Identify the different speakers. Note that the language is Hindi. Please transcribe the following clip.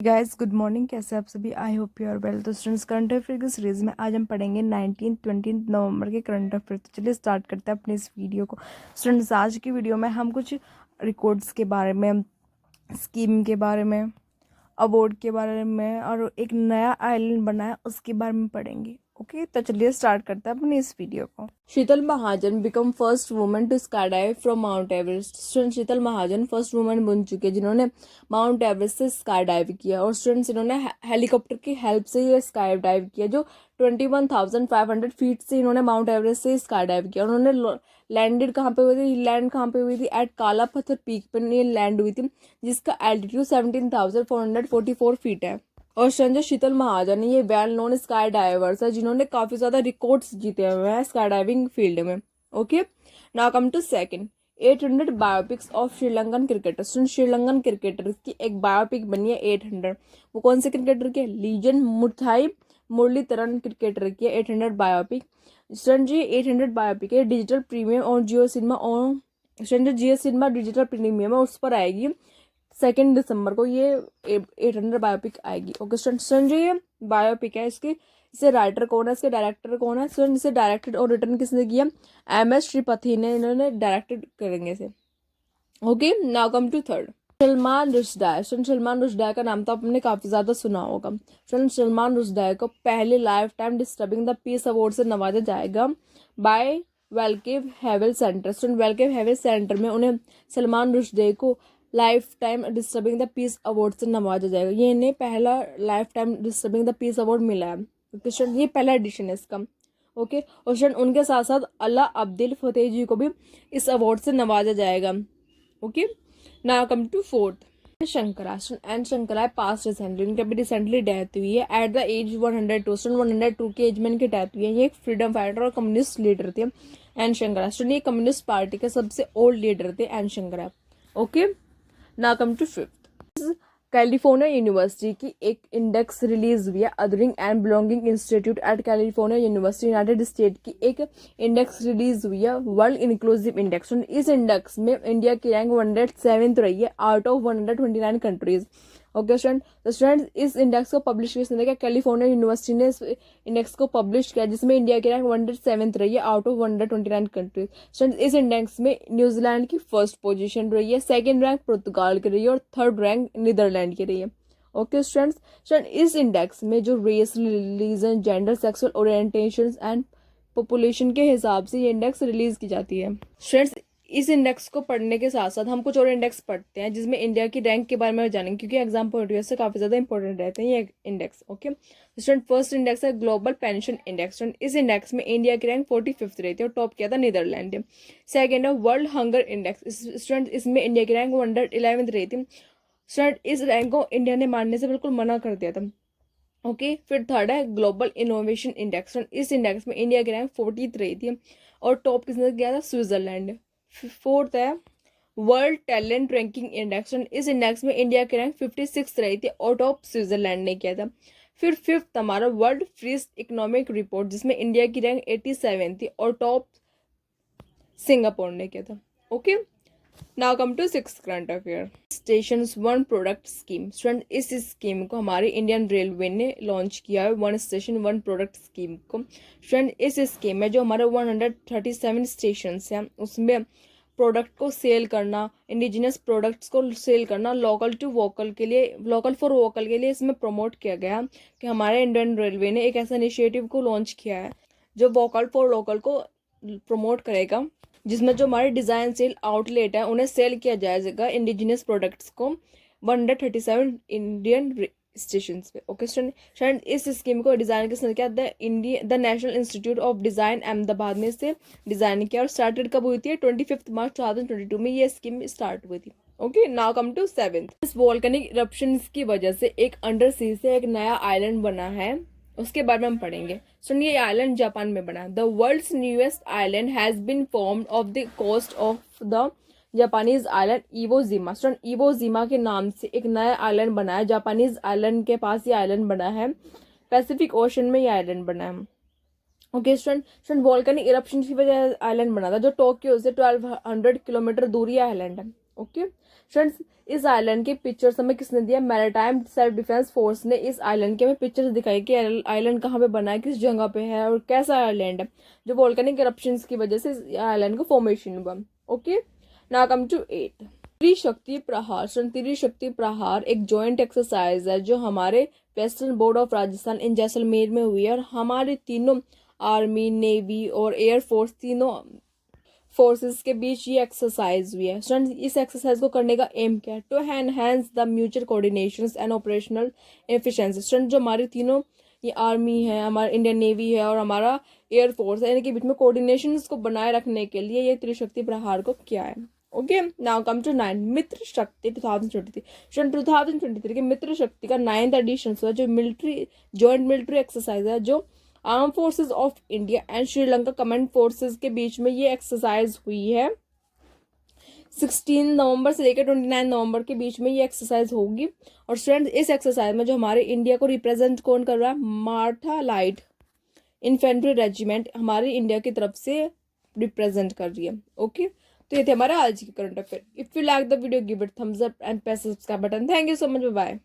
Speaker 1: Guys good morning. कैसे आप सभी? I hope you are well. तो स्टूडेंट्स, करंट अफेयर की सीरीज में आज हम पढ़ेंगे 19 नवंबर के करंट अफेयर। तो चलिए स्टार्ट करते हैं अपने इस वीडियो को। स्टूडेंट्स, आज की वीडियो में हम कुछ रिकॉर्ड्स के बारे में, स्कीम के बारे में, अवार्ड के बारे में और एक नया आइलैंड बना है उसके बारे में पढ़ेंगे। ओके, तो चलिए स्टार्ट करते हैं अपने इस वीडियो को। Sheetal Mahajan become first woman to skydive from Mount Everest. Student, Sheetal Mahajan first woman बन चुकी है जिन्होंने माउंट एवरेस्ट से स्काई डाइव किया। और स्टूडेंट्स, इन्होंने हेलीकॉप्टर की हेल्प से ये स्काई डाइव किया, जो 21,500 फीट से इन्होंने माउंट एवरेस्ट से स्काई डाइव किया। उन्होंने लैंडेड कहाँ पे हुई थी? लैंड कहाँ पे हुई थी? एट काला पत्थर पीक पर ये लैंड हुई थी, जिसका एल्टीट्यूड 17,444 फीट है। और संजय शीतल महाजन ये वेल नोन स्काई डाइवर्स है जिन्होंने काफी ज्यादा रिकॉर्ड्स जीते हुए हैं स्काई डाइविंग फील्ड में। Okay, now come to second 800 biopics of Sri Lankan cricketer. Sri Lankan cricketer की एक बायोपिक बनी है 800। वो कौन से क्रिकेटर की? लीजन मुथाई मुरलीधरन क्रिकेटर की 800 बायोपिक। जी 800 बायोपिक है डिजिटल प्रीमियम और जियो सिनेमा और जियो सिनेमा डिजिटल प्रीमियम है, उस पर आएगी 2 दिसंबर को ये 800 बायोपिक आएगी। ओके स्टूडेंट, ये बायोपिक है इसकी, इसे राइटर कौन है, इसके डायरेक्टर कौन है? स्टूडेंट, इसे डायरेक्टेड और रिटर्न किसने किया? MS श्रीपति ने, इन्होंने डायरेक्टेड करेंगे इसे। Okay, now come to third Salman Rushdie. Salman Rushdie का नाम तो आपने काफी ज्यादा सुना होगा। सलमान रुश्दी को पहले life time disturbing the peace award से नवाजा जाएगा बाय वेलकेव हेवल सेंटर। स्टूडेंट, वेलकेव हेवल सेंटर में उन्हें सलमान रुश्दी को life time disturbing the peace award से नवाजा जाएगा। ये इन्हें पहला life time disturbing the peace award मिला है। ये पहला एडिशन है इसका। ओके, और उनके साथ साथ अल्लाह अब्दुल फतेह जी को भी इस अवार्ड से नवाजा जाएगा। Okay, now come to fourth Shankara. And Shankara पास रिसेंटली, उनकी अभी रिसेंटली डेथ हुई है एट द एज 102। 102 की एज में इनकी डेथ हुई है। ये एक फ्रीडम फाइटर और कम्युनिस्ट लीडर थे एन शंकरा। ये कम्युनिस्ट पार्टी के सबसे ओल्ड लीडर थे N Shankara. Okay, now come to fifth California university की एक इंडेक्स रिलीज हुई है। Othering and belonging institute at California university United State की एक इंडेक्स रिलीज हुई है, वर्ल्ड इंक्लूसिव इंडेक्स। इस इंडेक्स में इंडिया की रैंक 107 रही है out of 129 countries. Okay student, तो स्टूडेंट इस इंडेक्स को पब्लिश किसने किया? कैलिफोर्निया यूनिवर्सिटी ने इस इंडेक्स को पब्लिश किया, जिसमें इंडिया की रैंक 107 रही है आउट ऑफ 129 कंट्रीज। स्टूडेंट, इस इंडेक्स में न्यूजीलैंड की फर्स्ट पोजीशन रही है, सेकंड रैंक पुर्तगाल की रही है और थर्ड रैंक नीदरलैंड की रही है। ओके स्टूडेंट्स, इस इंडेक्स में जो race, religion, gender, sexual orientation and population के हिसाब से ये इंडेक्स रिलीज की जाती है। स्टूडेंट्स, इस इंडेक्स को पढ़ने के साथ साथ हम कुछ और इंडेक्स पढ़ते हैं जिसमें इंडिया की रैंक के बारे में जानेंगे, क्योंकि एग्जाम पॉइंट ऑफ व्यू से काफी ज्यादा इंपॉर्टेंट रहते हैं ये index. Okay student, first index है ग्लोबल पेंशन इंडेक्स। इस इंडेक्स में इंडिया की रैंक 45th रही थी और टॉप किया था नीदरलैंड ने। सेकंड है वर्ल्ड हंगर इंडेक्स। स्टूडेंट, इसमें इंडिया की रैंक 111th रही थी। स्टूडेंट, इस रैंक को इंडिया ने मानने से बिल्कुल मना कर दिया था। ओके, फिर थर्ड है ग्लोबल इनोवेशन इंडेक्स। इस इंडेक्स में इंडिया की रैंक 40th रही थी और टॉप किसने किया था? स्विट्जरलैंड। फोर्थ है वर्ल्ड टैलेंट रैंकिंग इंडेक्स। इस इंडेक्स में इंडिया की रैंक 56 रही थी और टॉप स्विट्जरलैंड ने किया था। फिर फिफ्थ हमारा वर्ल्ड फ्रीस्ट इकोनॉमिक रिपोर्ट, जिसमें इंडिया की रैंक 87 थी और टॉप सिंगापुर ने किया था। Okay, now come to six current affair station one product scheme. Student, इस स्कीम को हमारी इंडियन रेलवे ने लॉन्च किया है, one station one product scheme को। स्टूडेंट, इस स्कीम में जो हमारे 137 स्टेशन हैं उसमें प्रोडक्ट को सेल करना, इंडिजिनस प्रोडक्ट्स को सेल करना, लोकल टू वोकल के लिए, लोकल फॉर वोकल के लिए इसमें प्रमोट किया गया कि हमारे इंडियन रेलवे ने एक ऐसा इनिशिएटिव को लॉन्च किया है जो वोकल फॉर लोकल को प्रमोट करेगा, जिसमें जो हमारे डिजाइन सेल आउटलेट है उन्हें सेल किया जाएगा इंडिजिनस प्रोडक्ट्स को 137 इंडियन स्टेशन पे। ओके स्टूडेंट, इस स्कीम को डिजाइन किसने किया? The national institute of design Ahmedabad ने इसे डिजाइन किया और स्टार्टेड कब हुई थी? 25 मार्च 2022 में ये स्कीम स्टार्ट हुई थी। Okay, now come to seventh. इस वोल्केनिक इरप्शंस की वजह से एक अंडर सी से एक नया आइलैंड बना है, उसके बारे में हम पढ़ेंगे। सुनिए, ये आइलैंड जापान में बना है। The world's newest island has been formed off the coast of the Japanese island Iwo Jima. Student, Iwo Jima के नाम से एक नया आइलैंड बना है, जापानीज आइलैंड के पास ये आइलैंड बना है, पैसिफिक ओशन में ये आइलैंड बना है। ओके स्टूडेंट, वोल्केनिक इरप्शन की वजह आइलैंड बना था जो टोक्यो से 1200 किलोमीटर दूर ये आइलैंड है। ओके फ्रेंड्स, इस आइलैंड की पिक्चर्स हमें किसने दिया, मैरीटाइम सेल्फ डिफेंस फोर्स ने इस आइलैंड की हमें पिक्चर्स दिखाई कि आइलैंड कहाँ पे बना है, किस जगह पे है और कैसा आइलैंड है, जो वोल्केनिक इरप्शंस की वजह से इस आइलैंड को फॉर्मेशन हुआ। ओके, नाउ कम टू 8 त्रिशक्ति प्रहार। त्रिशक्ति प्रहार एक जॉइंट एक्सरसाइज है जो हमारे वेस्टर्न बोर्ड ऑफ राजस्थान इन जैसलमेर में हुई है, और हमारे तीनों आर्मी, नेवी और एयरफोर्स तीनों फोर्सेस के बीच ये एक्सरसाइज हुई है। स्टूडेंट्स, इस एक्सरसाइज को करने का एम क्या है, to enhance the mutual coordination and operational efficiency. Student, जो हमारे तीनों ये आर्मी है, हमारा इंडियन नेवी है और हमारा एयरफोर्स है, इनके बीच में कोऑर्डिनेशन को बनाए रखने के लिए ये त्रिशक्ति प्रहार को किया है। ओके, नाउ कम टू 9 मित्र शक्ति 2023। स्टूडेंट, 2023 के मित्र शक्ति का 9th एडिशन हुआ, जो मिलिट्री जॉइंट मिलिट्री एक्सरसाइज है, जो arm forces of India and Sri Lanka command forces के बीच में ये एक्सरसाइज हुई है। 16 नवंबर से लेकर 29 नवंबर के बीच में ये एक्सरसाइज होगी। और स्टूडेंट्स, इस एक्सरसाइज में जो हमारे इंडिया को रिप्रेजेंट कौन कर रहा है, मार्था लाइट इन्फेंट्री रेजिमेंट हमारी इंडिया की तरफ से रिप्रेजेंट कर रही है। ओके, तो ये थे हमारा आज की current affair. If you like the video, give it thumbs up and press subscribe button. Thank you so much, bye.